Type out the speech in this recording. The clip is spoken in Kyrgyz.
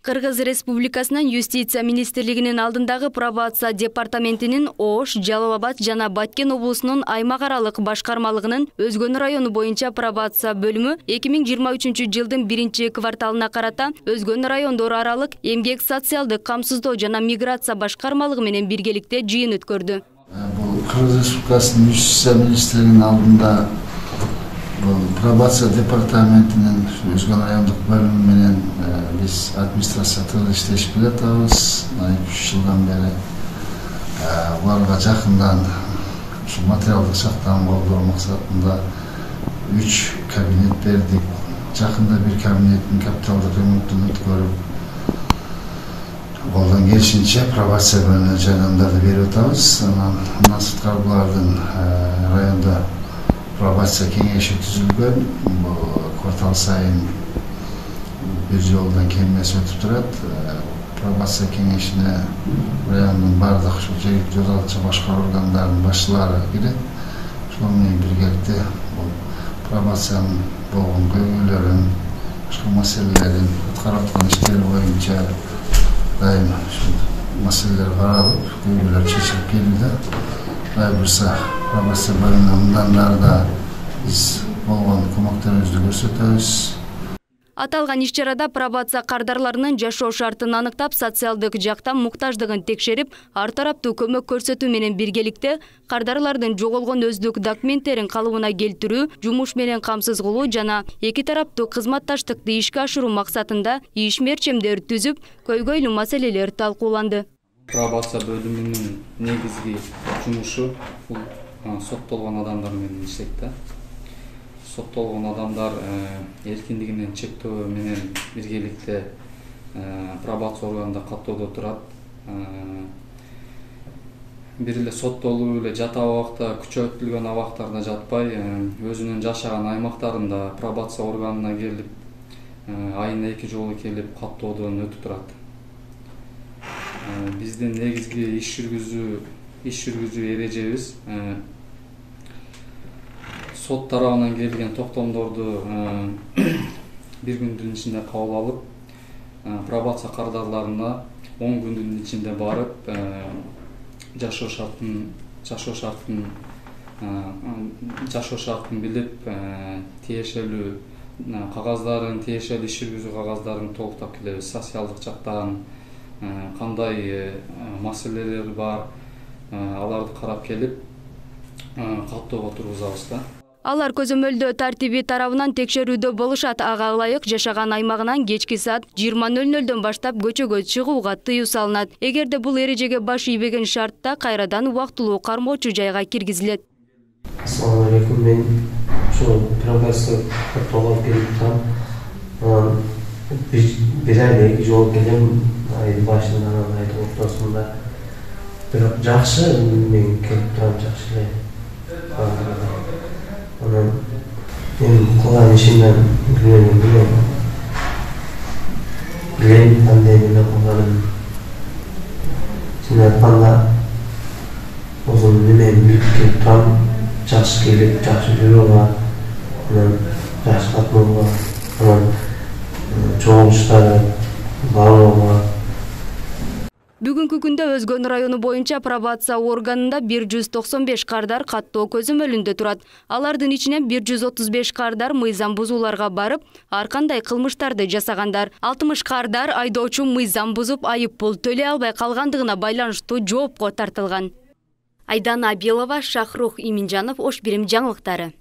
Кыргыз Республикасынын Юстиция министрлигинин алдындагы пробация департаментинин Ош, Жалал Абад жана Баткен облусунун аймак аралык башкармалыгынын Өзгөн району боюнча пробация бөлүмү 2023 жылдын 1-кварталына карата Өзгөн райондору аралык эмгек социалдык камсыздоо жана миграция башкармалыгы менен биргеликте жыйын өткөрдү. Бул Кыргыз Республикасынын Юстиция министрлигинин алдында пробация департаментинин Өзгөн райондук бөлүмү менен биз администрация тыгыз иштешип келатабыз. 2-3 жылдан бери буларга жакындан ушу материалдык жактан колдоо максатында 3 кабинет бердик. Жакында бир кабинеттин капиталдык ремонтун өткөрүп, колдон келишинче пробация бөлүмүнө жайдамдарды берип атабыз. Андан сырткары булардын районда пробация кеңеши түзүлгөн. Квартал сайын бир жолдон кеңеш өтүп турат. Пробация кеңешине райондун бардык ушул жергиликтүү өз башкаруу органдарынын башчылары кирет. Ошол менен биргеликте пробациянын болгон көйгөйлөрүн, башка маселелерин, аткарып аткан иштери боюнча дайым ушул маселелер каралып, көйгөйлөр чечилип келүүдө. Кудай буйрса, пробация бөлүмүнөн мындан ары да биз болгон көмөктөрүбүздү көрсөтөбүз. Аталган иш-чарада пробация кардарларынын жашоо шартын аныктап, социалдык жактан муктаждыгын текшерип, ар тараптуу көмөк көрсөтүү менен биргеликте кардарлардын жоголгон өздүк документтерин калыбына келтирүү, жумуш менен камсыз кылуу жана эки тараптуу кызматташтыкты ишке ашыруу максатында иш мерчемдер түзүп, көйгөйлүү маселелер талкууланды. Пробация бөлүмүнүн негизги жумушу бул соттолгон адамдар менен иштейт. Соттолгон адамдар эркиндигинен чектөө менен биргеликте пробация органында каттоодо турат. Бир эле соттолуп эле жата абакта, күчөтүлгөн абактарда жатпай, өзүнүн жашаган аймактарында пробация органына келип, айына 2 жолу келип каттоодон өтүп турат. Биздин негизги иш жүргүзүү эрежебиз сот тарабынан келген токтомдорду бир күндүн ичинде кабыл алып, пробация кардарларына 10 күндүн ичинде барып, жашоо шартын билип, тиешелүү кагаздарын, тиешелүү иш жүргүзүү кагаздарын толуктап келебиз. Социалдык жактан кандай маселелер бар, аларды карап келип, каттоого тургузабыз да. Алар көзөмөлдөө тартиби тарабынан текшерүүдө болушат. Ага ылайык жашаган аймагынан кечки саат 20:00дөн баштап көчөгө чыгууга тыюу салынат. Эгерде бул эрежеге баш ийбеген шартта кайрадан убактылуу кармоочу жайга киргизилет. Ассалому алейкум, мен ушул пробация каттоого келип турам. Бир айда 2 жолу келем, айдын башында, айдын ортосунда. Бирок жакшы, мен келип турам, жакшы эле. Мен кылган ишимден билем, кандай эмне кылганын. Сен айтканда, озун немени билип келип турам, жакшы келип, жакшы жүрүүгө, жакшы катноого, чогулуштары барууга. Бүгүнкү күндө Өзгөн району боюнча пробация органында 195 кардар каттоо көзөмөлүндө турат. Алардын ичинен 135 кардар мыйзам бузууларга барып, ар кандай кылмыштарды жасагандар. 60 кардар айдоочу мыйзам бузуп, айып пул төлөй албай калгандыгына байланыштуу жоопко тартылган. Айдана Абилова, Шахрух Иминжанов, Ош Бирим жаңылыктары.